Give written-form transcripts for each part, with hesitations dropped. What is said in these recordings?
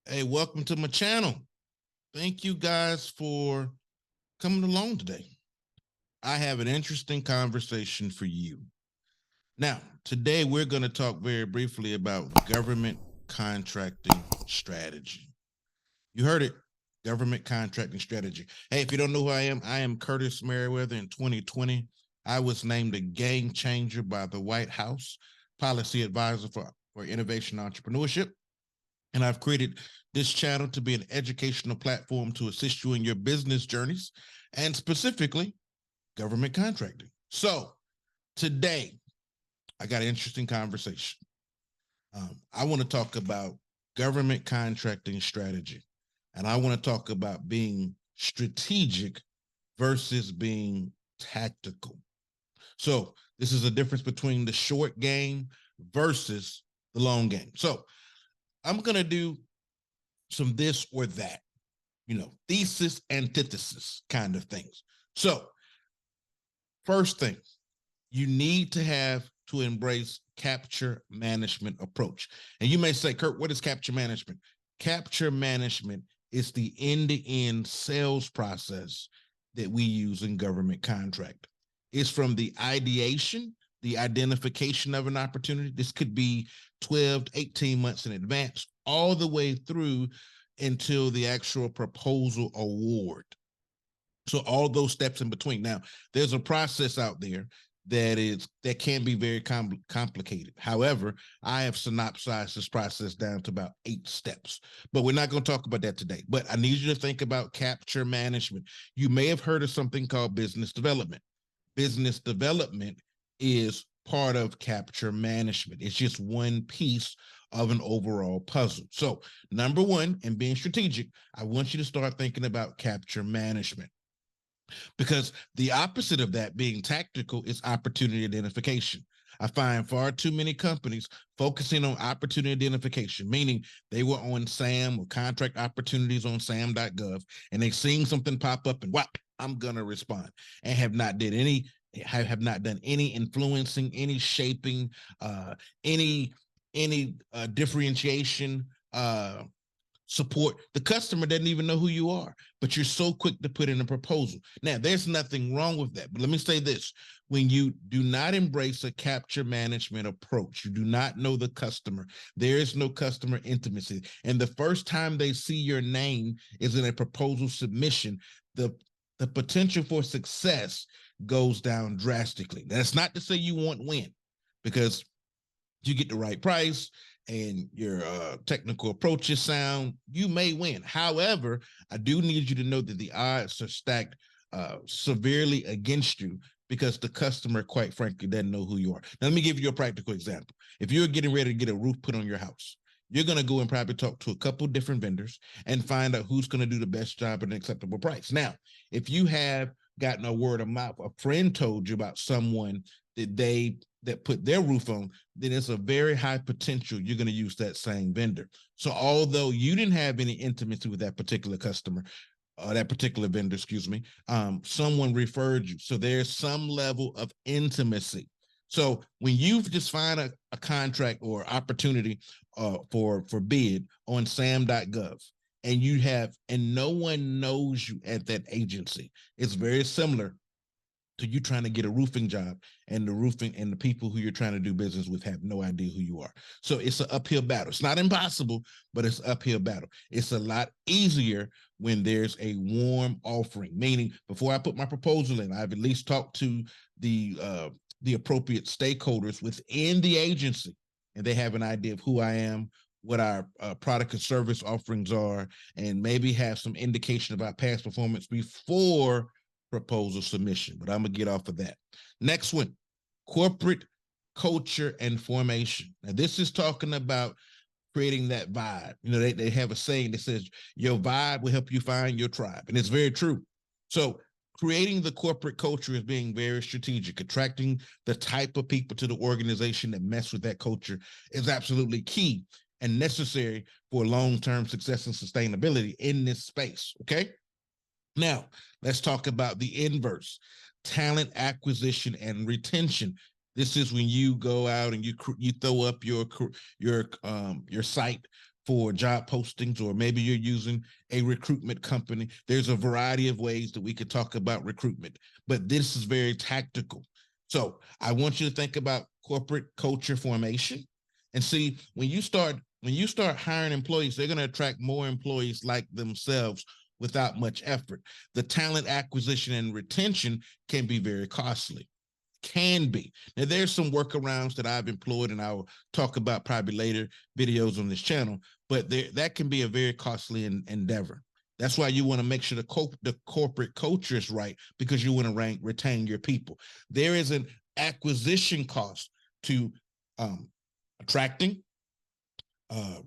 Hey, welcome to my channel. Thank you guys for coming along today. I have an interesting conversation for you. Now, today we're going to talk very briefly about government contracting strategy. You heard it, government contracting strategy. Hey, if you don't know who I am Curtis Merriweather. In 2020, I was named a game changer by the White House policy advisor for innovation and entrepreneurship. And I've created this channel to be an educational platform to assist you in your business journeys and specifically government contracting. So today, I got an interesting conversation. I want to talk about government contracting strategy, and I want to talk about being strategic versus being tactical. So this is a difference between the short game versus the long game. So I'm going to do some this or that, thesis, antithesis kind of things. So first thing, you need to embrace capture management approach. And you may say, Kurt, what is capture management? Capture management is the end-to-end sales process that we use in government contract. It's from the ideation, the identification of an opportunity. This could be 12 to 18 months in advance, all the way through until the actual proposal award. So all those steps in between. Now, there's a process out there that can be very complicated. However, I have synopsized this process down to about 8 steps, but we're not going to talk about that today. But I need you to think about capture management. You may have heard of something called business development. Business development is part of capture management. It's just one piece of an overall puzzle. So number one, in being strategic, I want you to start thinking about capture management. Because the opposite of that, being tactical, is opportunity identification. I find far too many companies focusing on opportunity identification, meaning they were on SAM or contract opportunities on sam.gov, and they seen something pop up and wow, I'm gonna respond, and have not done any influencing, any shaping, any differentiation, support. The customer doesn't even know who you are, but you're so quick to put in a proposal. Now, there's nothing wrong with that, but let me say this. When you do not embrace a capture management approach, you do not know the customer, there is no customer intimacy. And the first time they see your name is in a proposal submission, the potential for success goes down drastically. That's not to say you won't win, because you get the right price and your technical approach is sound, you may win. However, I do need you to know that the odds are stacked severely against you, because the customer, quite frankly, doesn't know who you are. Now, let me give you a practical example. If you're getting ready to get a roof put on your house, you're going to go and probably talk to a couple different vendors and find out who's going to do the best job at an acceptable price. Now, if you have gotten a word of mouth, a friend told you about someone that put their roof on, then it's a very high potential you're going to use that same vendor. So although you didn't have any intimacy with that particular customer, that particular vendor, excuse me, someone referred you. So there's some level of intimacy. So when you just find a contract or opportunity for bid on sam.gov, and no one knows you at that agency, it's very similar to you trying to get a roofing job, and the people who you're trying to do business with have no idea who you are. So it's an uphill battle. It's not impossible, but it's an uphill battle. It's a lot easier when there's a warm offering, meaning before I put my proposal in, I've at least talked to the appropriate stakeholders within the agency, and they have an idea of who I am, what our product and service offerings are, and maybe have some indication about past performance before proposal submission. But I'm gonna get off of that. Next one, corporate culture and formation. Now, this is talking about creating that vibe. They have a saying that says your vibe will help you find your tribe, and it's very true. So creating the corporate culture is being very strategic. Attracting the type of people to the organization that mess with that culture is absolutely key and necessary for long-term success and sustainability in this space. Okay. Now, let's talk about the inverse, talent acquisition and retention. This is when you go out and you throw up your site for job postings, or maybe you're using a recruitment company. There's a variety of ways that we could talk about recruitment, but this is very tactical. So I want you to think about corporate culture formation and see when you start hiring employees, they're going to attract more employees like themselves without much effort. The talent acquisition and retention can be very costly. Can be. Now, there's some workarounds that I've employed, and I will talk about probably later videos on this channel, but that can be a very costly endeavor. That's why you want to make sure the corporate culture is right, because you want to retain your people. There is an acquisition cost to attracting,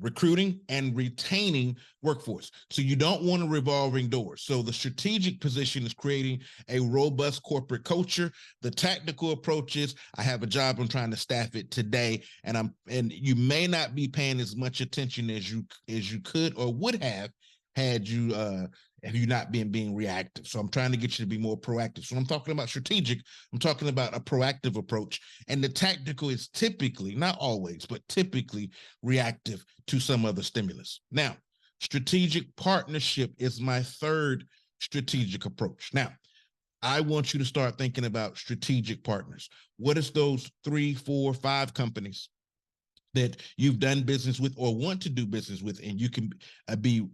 recruiting, and retaining workforce. So you don't want a revolving door. So the strategic position is creating a robust corporate culture. The tactical approach is, I have a job, I'm trying to staff it today, and you may not be paying as much attention as you could or would have had you not been being reactive. So I'm trying to get you to be more proactive. So when I'm talking about strategic, I'm talking about a proactive approach. And the tactical is typically, not always, but typically reactive to some other stimulus. Now, strategic partnership is my third strategic approach. Now, I want you to start thinking about strategic partners. What is those 3, 4, 5 companies that you've done business with or want to do business with, and you can be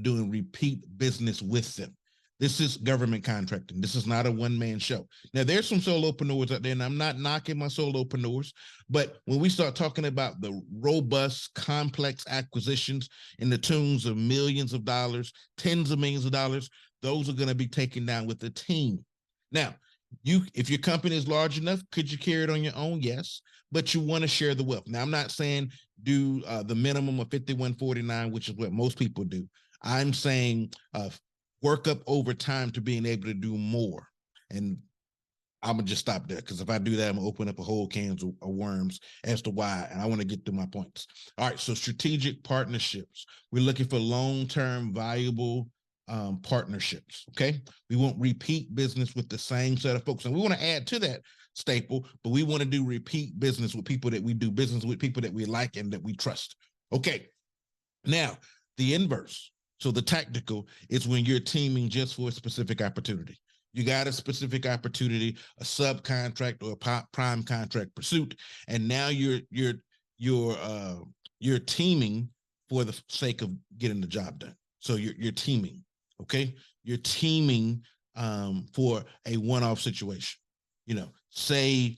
doing repeat business with them? This is government contracting. This is not a one-man show. Now, there's some solopreneurs out there, and I'm not knocking my solopreneurs, but when we start talking about the robust, complex acquisitions in the tunes of millions of dollars, tens of millions of dollars, those are going to be taken down with a team. Now, if your company is large enough, could you carry it on your own? Yes, but you want to share the wealth. Now, I'm not saying do the minimum of 5149, which is what most people do. I'm saying work up over time to being able to do more. And I'm going to just stop there, because if I do that, I'm going to open up a whole can of worms as to why, and I want to get to my points. All right, so strategic partnerships. We're looking for long-term, valuable partnerships, okay? We want repeat business with the same set of folks. And we want to add to that staple, but we want to do repeat business with people that we do business with, people that we like and that we trust. Okay, now the inverse. So the tactical is when you're teaming just for a specific opportunity. You got a specific opportunity, a subcontract or a prime contract pursuit, and now you're teaming for the sake of getting the job done. So you're teaming, okay? You're teaming for a one-off situation. You know, say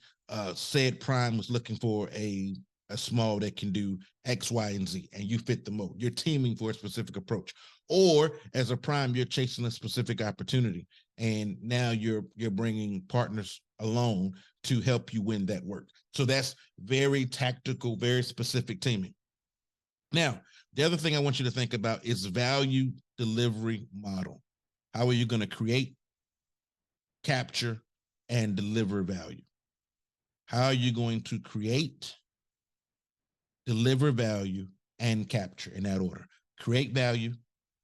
said prime was looking for a small that can do X, Y, and Z, and you fit the mold. You're teaming for a specific approach. Or as a prime, you're chasing a specific opportunity, and now you're bringing partners along to help you win that work. So that's very tactical, very specific teaming. Now, the other thing I want you to think about is value delivery model. How are you going to create, capture, and deliver value? How are you going to create, deliver value, and capture, in that order? Create value,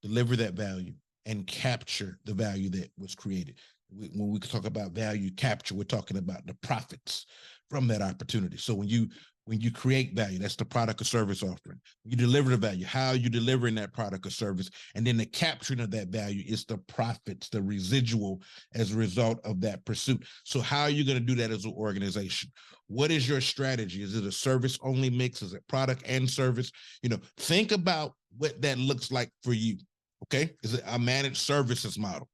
deliver that value, and capture the value that was created. When we talk about value capture, we're talking about the profits from that opportunity. So when you create value, that's the product or service offering. You deliver the value. How are you delivering that product or service? And then the capturing of that value is the profits, the residual as a result of that pursuit. So how are you going to do that as an organization? What is your strategy? Is it a service only mix? Is it product and service? You know, think about what that looks like for you. Okay, is it a managed services model?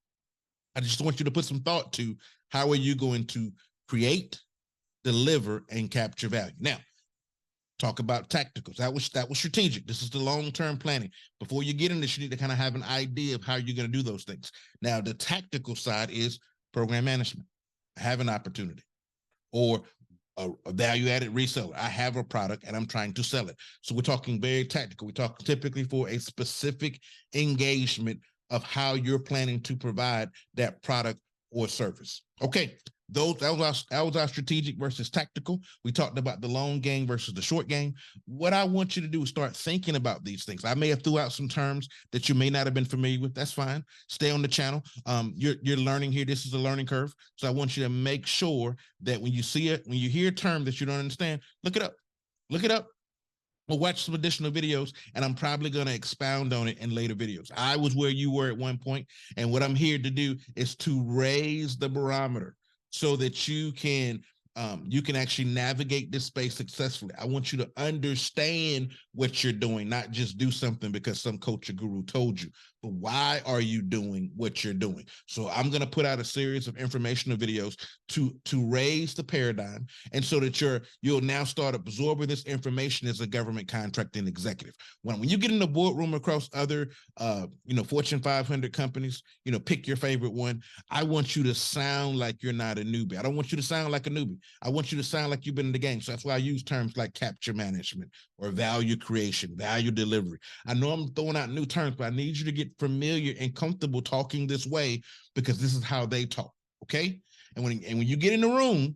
I just want you to put some thought to how are you going to create, deliver, and capture value. Now, talk about tacticals. That was strategic. This is the long-term planning. Before you get in this, you need to kind of have an idea of how you're going to do those things. Now, the tactical side is program management. I have an opportunity, or a value-added reseller. I have a product and I'm trying to sell it. So we're talking very tactical. We're talking typically for a specific engagement of how you're planning to provide that product or service. Okay, that was our strategic versus tactical. We talked about the long game versus the short game. What I want you to do is start thinking about these things. I may have threw out some terms that you may not have been familiar with. That's fine. Stay on the channel. You're learning here. This is a learning curve. So I want you to make sure that when you see it, when you hear a term that you don't understand, look it up. Look it up. We'll watch some additional videos, and I'm probably going to expound on it in later videos. I was where you were at one point, and what I'm here to do is to raise the barometer so that you can actually navigate this space successfully. I want you to understand what you're doing, not just do something because some coach or guru told you, but why are you doing what you're doing? So I'm going to put out a series of informational videos to raise the paradigm, and so that you'll now start absorbing this information as a government contracting executive. When you get in the boardroom across other Fortune 500 companies, pick your favorite one. I want you to sound like you're not a newbie. I don't want you to sound like a newbie. I want you to sound like you've been in the game. So that's why I use terms like capture management or value creation, value delivery. I know I'm throwing out new terms, but I need you to get familiar and comfortable talking this way, because this is how they talk. Okay. And when you get in the room,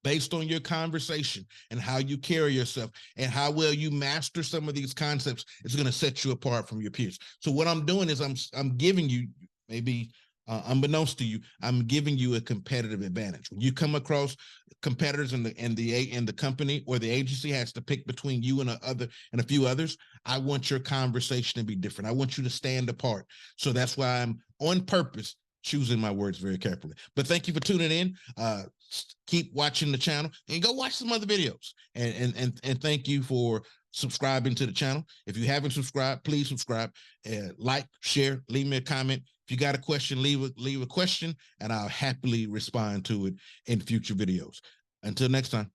based on your conversation and how you carry yourself and how well you master some of these concepts, it's going to set you apart from your peers. So what I'm doing is I'm giving you, maybe unbeknownst to you, I'm giving you a competitive advantage. When you come across competitors and the company or the agency has to pick between you and a few others, I want your conversation to be different. I want you to stand apart. So that's why I'm on purpose choosing my words very carefully. But thank you for tuning in. Keep watching the channel and go watch some other videos. And thank you for subscribing to the channel. If you haven't subscribed, please subscribe, like, share, leave me a comment. If you got a question, leave a question, and I'll happily respond to it in future videos. Until next time.